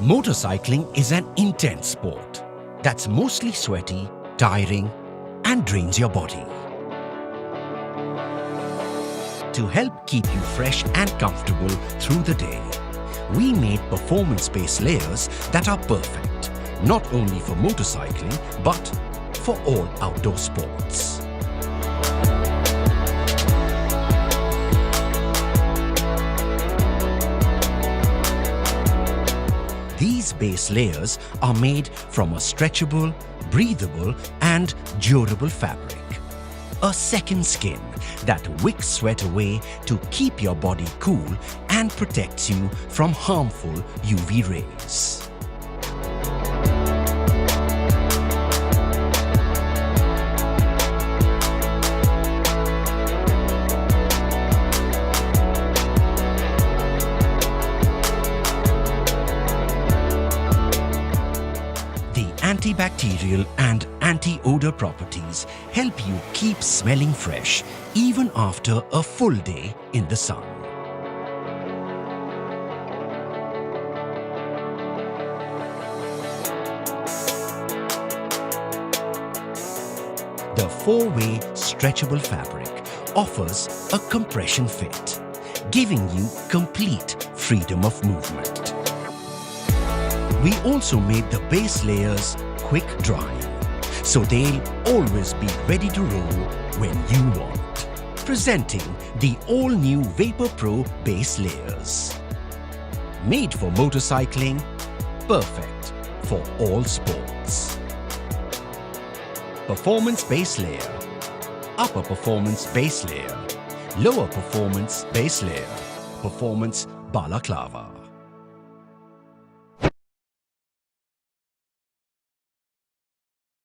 Motorcycling is an intense sport that's mostly sweaty, tiring, and drains your body. To help keep you fresh and comfortable through the day, we made performance base layers that are perfect, not only for motorcycling, but for all outdoor sports. These base layers are made from a stretchable, breathable, and durable fabric. A second skin that wicks sweat away to keep your body cool and protects you from harmful UV rays. The antibacterial and anti-odor properties help you keep smelling fresh even after a full day in the sun. The four-way stretchable fabric offers a compression fit, giving you complete freedom of movement. We also made the base layers quick drying, so they'll always be ready to roll when you want. Presenting the all-new Vapour Pro base layers. Made for motorcycling, perfect for all sports. Performance base layer, upper performance base layer, lower performance base layer, performance balaclava.